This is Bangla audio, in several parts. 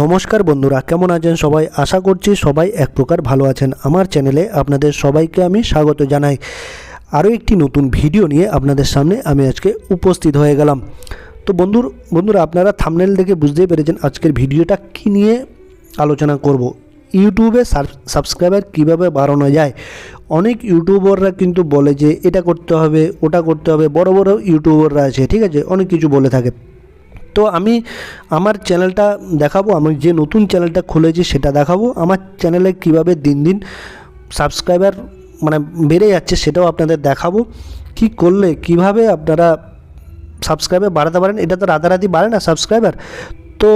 নমস্কার বন্ধুরা, কেমন আছেন সবাই? আশা করছি সবাই এক প্রকার ভালো আছেন। আমার চ্যানেলে আপনাদের সবাইকে আমি স্বাগত জানাই। আরও একটি নতুন ভিডিও নিয়ে আপনাদের সামনে আমি আজকে উপস্থিত হয়ে গেলাম। তো বন্ধুরা আপনারা থাম্বনেল দেখে বুঝতেই পেরেছেন আজকের ভিডিওটা কী নিয়ে আলোচনা করব। ইউটিউবে সাবস্ক্রাইবার কিভাবে বাড়ানো যায়। অনেক ইউটিউবাররা কিন্তু বলে যে এটা করতে হবে, ওটা করতে হবে। বড় বড় ইউটিউবাররা আছে, ঠিক আছে, অনেক কিছু বলে থাকে। তো আমি আমার চ্যানেলটা দেখাবো, আমি যে নতুন চ্যানেলটা খুলেছি সেটা দেখাবো। আমার চ্যানেলে কিভাবে দিন দিন সাবস্ক্রাইবার বেড়ে যাচ্ছে সেটাও আপনাদের দেখাবো। কি করলে কিভাবে আপনারা সাবস্ক্রাইবার বাড়াতে পারেন। এটা তো রাতারাতি বাড়ে না সাবস্ক্রাইবার, তো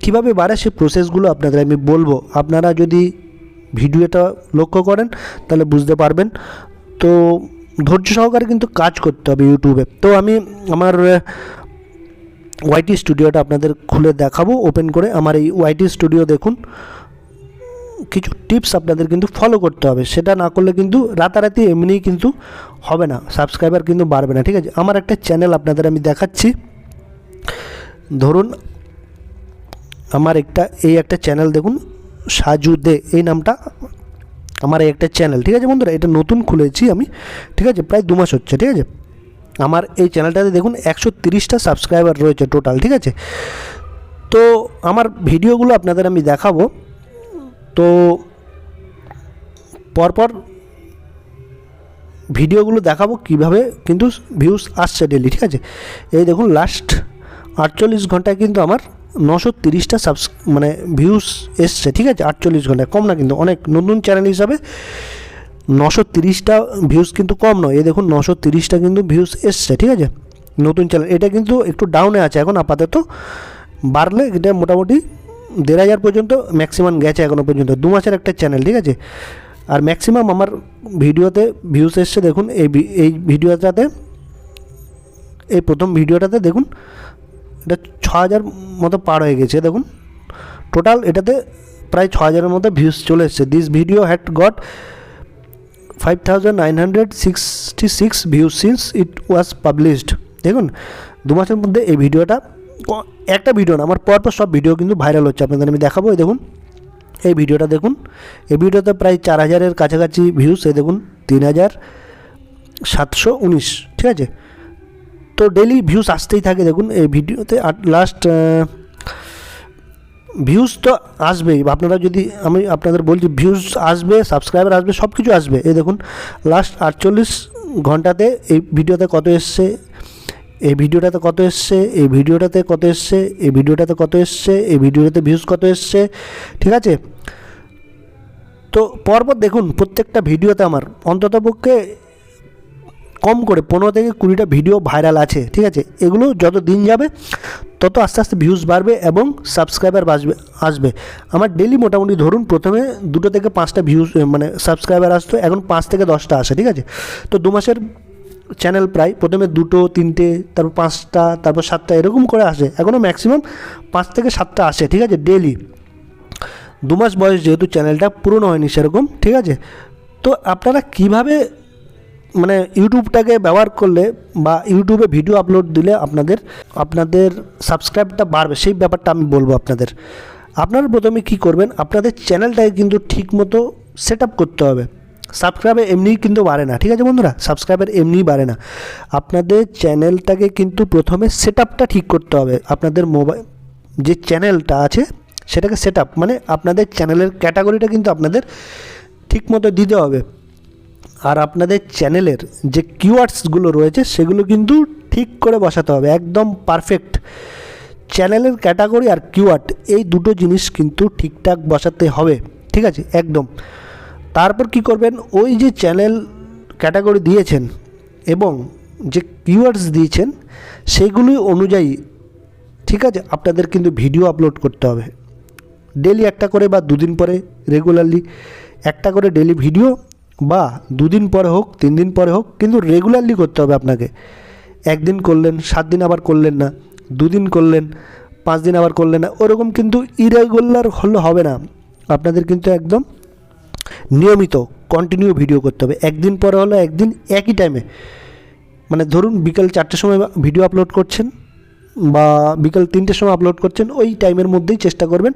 কিভাবে বাড়ে সেই প্রসেসগুলো আপনাদের আমি বলবো। আপনারা যদি ভিডিওটা লক্ষ্য করেন তাহলে বুঝতে পারবেন। তো ধৈর্য সহকারে কিন্তু কাজ করতে হবে ইউটিউবে। তো আমি আমার ওয়াইটি স্টুডিওটা আপনাদের খুলে দেখাবো ওপেন করে। আমার এই ওয়াইটি স্টুডিও দেখুন, কিছু টিপস আপনাদের কিন্তু ফলো করতে হবে। সেটা না করলে কিন্তু রাতারাতি এমনিই কিন্তু হবে না, সাবস্ক্রাইবার কিন্তু বাড়বে না, ঠিক আছে। আমার একটা চ্যানেল আপনাদের আমি দেখাচ্ছি। ধরুন আমার একটা চ্যানেল দেখুন, সাজু দে, এই নামটা আমার এই একটা চ্যানেল, ঠিক আছে বন্ধুরা। এটা নতুন খুলেছি আমি, ঠিক আছে, প্রায় 2 মাস হচ্ছে, ঠিক আছে। আমার এই চ্যানেলটাতে দেখুন 130টা সাবস্ক্রাইবার রয়েছে টোটাল, ঠিক আছে। তো আমার ভিডিওগুলো আপনাদের আমি দেখাবো। তো পরপর ভিডিওগুলো দেখাবো কিভাবে কিন্তু ভিউজ আসছে ডেলি, ঠিক আছে। এই দেখুন লাস্ট 48 ঘন্টায় কিন্তু আমার 930টা ভিউজ এসছে, ঠিক আছে। 48 ঘন্টায়, কম না কিন্তু, অনেক। নতুন চ্যানেল হিসাবে 930টা ভিউজ কিন্তু কম নয়। এই দেখুন 930টা কিন্তু ভিউজ এসছে, ঠিক আছে, নতুন চ্যানেল। এটা কিন্তু একটু ডাউনে আছে এখন আপাতত, বাড়লে এটা মোটামুটি 1500 পর্যন্ত ম্যাক্সিমাম গেছে এখনও পর্যন্ত। 2 মাসের একটা চ্যানেল, ঠিক আছে। আর ম্যাক্সিমাম আমার ভিডিওতে ভিউজ এসছে দেখুন এই ভিডিওটাতে, এই প্রথম ভিডিওটাতে দেখুন এটা 6000 মতো পার হয়ে গেছে। দেখুন টোটাল এটাতে প্রায় 6000-এর মতো ভিউজ চলে এসছে। This video had got 5966 views since it was published. দেখুন 2 মাসের মধ্যে এই ভিডিওটা, একটা ভিডিও না, আমার পরপর সব ভিডিও কিন্তু ভাইরাল হচ্ছে। আপনাদের আমি দেখাবো। এই দেখুন এই ভিডিওটা দেখুন, এই ভিডিওতে প্রায় 4000-এর কাছাকাছি ভিউজ। এই দেখুন 3719, ঠিক আছে। তো ডেলি ভিউজ আসতেই থাকে। দেখুন এই ভিডিওতে লাস্ট ভিউজ তো আসবেই। আপনারা যদি, আমি আপনাদের বলছি, ভিউজ আসবে, সাবস্ক্রাইবার আসবে, সব কিছু আসবে। এই দেখুন লাস্ট 48 ঘন্টাতে এই ভিডিওতে কত এসছে, এই ভিডিওটাতে কত এসছে, এই ভিডিওটাতে কত এসছে, এই ভিডিওটাতে কত এসছে, এই ভিডিওটাতে ভিউজ কত এসছে, ঠিক আছে। তো পরপর দেখুন প্রত্যেকটা ভিডিওতে আমার অন্ততপক্ষে কম করে 15 থেকে 20টা ভিডিও ভাইরাল আছে, ঠিক আছে। এগুলো যত দিন যাবে তত আস্তে আস্তে ভিউজ বাড়বে এবং সাবস্ক্রাইবার আসবে। আমার ডেলি মোটামুটি ধরুন প্রথমে 2 থেকে 5টা ভিউজ সাবস্ক্রাইবার আসতো, এখন 5 থেকে 10টা আসে, ঠিক আছে। তো 2 মাসের চ্যানেল প্রায় প্রথমে 2, 3টে, তারপর 5টা, তারপর 7টা, এরকম করে আসে। এখনও ম্যাক্সিমাম 5 থেকে 7টা আসে, ঠিক আছে, ডেলি। 2 মাস বয়স যেহেতু চ্যানেলটা পুরনো হয়নি সেরকম, ঠিক আছে। তো আপনারা কিভাবে ইউটিউবটাকে ব্যবহার করলে বা ইউটিউবে ভিডিও আপলোড দিলে আপনাদের সাবস্ক্রাইবটা বাড়বে, সেই ব্যাপারটা আমি বলবো আপনাদের। আপনারা প্রথমে কী করবেন, আপনাদের চ্যানেলটাকে কিন্তু ঠিকমতো সেট আপ করতে হবে। সাবস্ক্রাইবার এমনিই কিন্তু বাড়ে না, ঠিক আছে বন্ধুরা, সাবস্ক্রাইবার এমনিই বাড়ে না। আপনাদের চ্যানেলটাকে কিন্তু প্রথমে সেট আপটা ঠিক করতে হবে। আপনাদের মোবাইল যে চ্যানেলটা আছে সেটাকে সেট আপ, আপনাদের চ্যানেলের ক্যাটাগরিটা কিন্তু আপনাদের ঠিকমতো দিতে হবে। আর আপনাদের চ্যানেলের যে কিওয়ার্ডসগুলো রয়েছে সেগুলো কিন্তু ঠিক করে বসাতে হবে, একদম পারফেক্ট। চ্যানেলের ক্যাটাগরি আর কিওয়ার্ড, এই দুটো জিনিস কিন্তু ঠিকঠাক বসাতে হবে, ঠিক আছে, একদম। তারপর কি করবেন, ওই যে চ্যানেল ক্যাটাগরি দিয়েছেন এবং যে কিওয়ার্ডস দিয়েছেন সেগুলি অনুযায়ী, ঠিক আছে, আপনাদের কিন্তু ভিডিও আপলোড করতে হবে। ডেলি একটা করে বা 2 দিন পরে, রেগুলারলি একটা করে ডেলি ভিডিও, বা 2 দিন পরে হোক, 3 দিন পরে হোক, কিন্তু রেগুলারলি করতে হবে আপনাকে। একদিন করলেন, 7 দিন আবার করলেন না, 2 দিন করলেন, 5 দিন আবার করলেন না, ওরকম কিন্তু ইরেগুলার হলে হবে না। আপনাদের কিন্তু একদম নিয়মিত কন্টিনিউ ভিডিও করতে হবে। একদিন পরে হলো একদিন একই টাইমে, ধরুন বিকেল 4টের সময় ভিডিও আপলোড করছেন, বা বিকাল 3টের সময় আপলোড করছেন, ওই টাইমের মধ্যেই চেষ্টা করবেন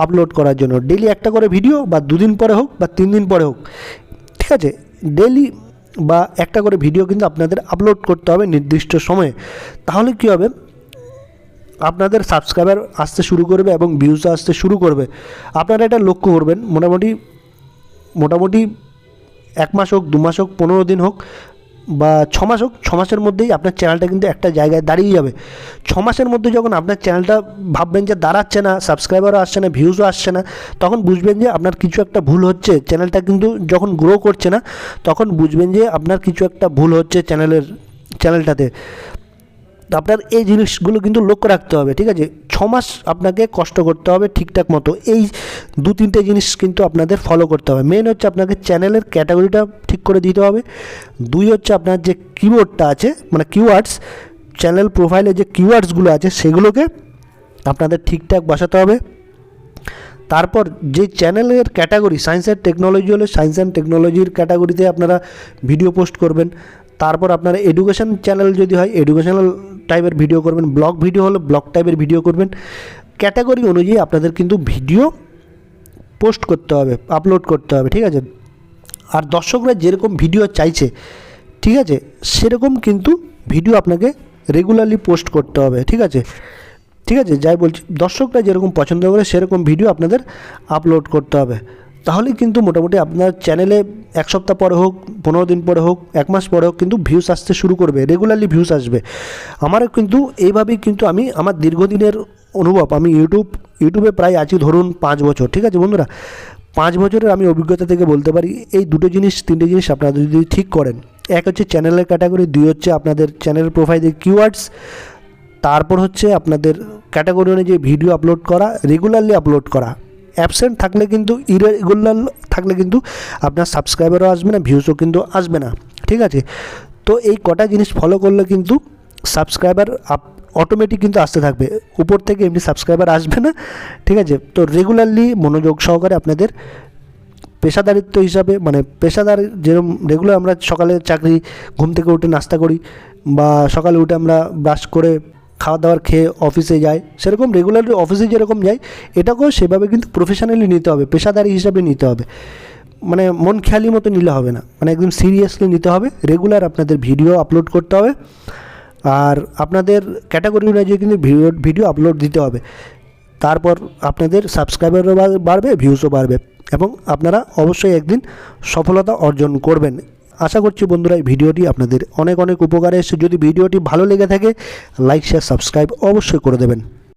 আপলোড করার জন্য। ডেলি একটা করে ভিডিও, বা 2 দিন পরে হোক বা 3 দিন পরে হোক, ঠিক আছে, ডেলি বা একটা করে ভিডিও কিন্তু আপনাদের আপলোড করতে হবে নির্দিষ্ট সময়ে। তাহলে কী হবে, আপনাদের সাবস্ক্রাইবার আসতে শুরু করবে এবং ভিউজ আসতে শুরু করবে। আপনারা এটা লক্ষ্য করবেন, মোটামুটি 1 মাস হোক, 2 মাস হোক, 15 দিন হোক বা 6 মাস হোক, 6 মাসের মধ্যেই আপনার চ্যানেলটা কিন্তু একটা জায়গায় দাঁড়িয়ে যাবে। 6 মাসের মধ্যে যখন আপনার চ্যানেলটা ভাববেন যে দাঁড়াচ্ছে না, সাবস্ক্রাইবারও আসছে না, ভিউজও আসছে না, তখন বুঝবেন যে আপনার কিছু একটা ভুল হচ্ছে। চ্যানেলটা কিন্তু যখন গ্রো করছে না, তখন বুঝবেন যে আপনার কিছু একটা ভুল হচ্ছে চ্যানেলটাতে। আপনার এই জিনিসগুলো কিন্তু লক্ষ্য রাখতে হবে, ঠিক আছে। 6 মাস আপনাকে কষ্ট করতে হবে ঠিকঠাক মতো। এই 2-3টে জিনিস কিন্তু আপনাদের ফলো করতে হবে। মেন হচ্ছে আপনাকে চ্যানেলের ক্যাটাগরিটা ঠিক করে দিতে হবে। 2 হচ্ছে আপনার যে কিওয়ার্ডটা আছে, মানে কিওয়ার্ডস, চ্যানেল প্রোফাইলে যে কিওয়ার্ডসগুলো আছে সেগুলোকে আপনাদের ঠিকঠাক বসাতে হবে। তারপর যে চ্যানেলের ক্যাটাগরি সায়েন্স অ্যান্ড টেকনোলজি হলে সায়েন্স অ্যান্ড টেকনোলজির ক্যাটাগরিতে আপনারা ভিডিও পোস্ট করবেন। তারপর আপনারা এডুকেশন চ্যানেল যদি হয় এডুকেশনাল টাইপের ভিডিও করবেন, ব্লগ ভিডিও হলে ব্লগ টাইপের ভিডিও করবেন। ক্যাটাগরি অনুযায়ী আপনাদের কিন্তু ভিডিও পোস্ট করতে হবে, আপলোড করতে হবে, ঠিক আছে। আর দর্শকরা যেরকম ভিডিও চাইছে, ঠিক আছে, সেরকম কিন্তু ভিডিও আপনাকে রেগুলারলি পোস্ট করতে হবে, ঠিক আছে। যাই বলছি, দর্শকরা যেরকম পছন্দ করে সেরকম ভিডিও আপনাদের আপলোড করতে হবে। তাহলেই কিন্তু মোটামুটি আপনার চ্যানেলে 1 সপ্তাহ পরে হোক, 15 দিন পরে হোক, 1 মাস পরে হোক কিন্তু ভিউস আসতে শুরু করবে, রেগুলারলি ভিউস আসবে। আমারও কিন্তু এইভাবেই কিন্তু আমার দীর্ঘদিনের অনুভব, আমি ইউটিউবে প্রায় আছি ধরুন 5 বছর, ঠিক আছে বন্ধুরা। 5 বছরের আমি অভিজ্ঞতা থেকে বলতে পারি, এই 3টে জিনিস আপনারা যদি ঠিক করেন, এক হচ্ছে চ্যানেলের ক্যাটাগরি, 2 হচ্ছে আপনাদের চ্যানেল প্রোফাইলের কিওয়ার্ডস, তারপর হচ্ছে আপনাদের ক্যাটাগরি অনুযায়ী ভিডিও আপলোড করা, রেগুলারলি আপলোড করা। অ্যাবসেন্ট থাকলে কিন্তু, ইরেগুলার থাকলে কিন্তু আপনার সাবস্ক্রাইবারও আসবে না, ভিউসও কিন্তু আসবে না, ঠিক আছে। তো এই কটা জিনিস ফলো করলে কিন্তু সাবস্ক্রাইবার অটোমেটিক কিন্তু আসতে থাকবে, উপর থেকে এমনি সাবস্ক্রাইবার আসবে না, ঠিক আছে। তো রেগুলারলি মনোযোগ সহকারে আপনাদের পেশাদারিত্ব হিসাবে, মানে পেশাদার যেরকম রেগুলার আমরা সকালে ঘুম থেকে উঠে নাস্তা করি, বা সকালে উঠে আমরা ব্রাশ করে খাওয়া দাওয়ার খেয়ে অফিসে যাই, সেরকম রেগুলারলি অফিসে যেরকম যাই, এটাকেও সেভাবে কিন্তু প্রফেশনালি নিতে হবে, পেশাদারি হিসাবে নিতে হবে। মানে মন খেয়ালি মতো নিলে হবে না, মানে একদম সিরিয়াসলি নিতে হবে। রেগুলার আপনাদের ভিডিও আপলোড করতে হবে, আর আপনাদের ক্যাটাগরি অনুযায়ী কিন্তু ভিডিও আপলোড দিতে হবে। তারপর আপনাদের সাবস্ক্রাইবারও বাড়বে, ভিউসও বাড়বে, এবং আপনারা অবশ্যই একদিন সফলতা অর্জন করবেন। আশা করছি বন্ধুরা এই ভিডিওটি আপনাদের অনেক উপকারে এসেছে। যদি ভিডিওটি ভালো লেগে থাকে, লাইক, শেয়ার, সাবস্ক্রাইব অবশ্যই করে দেবেন।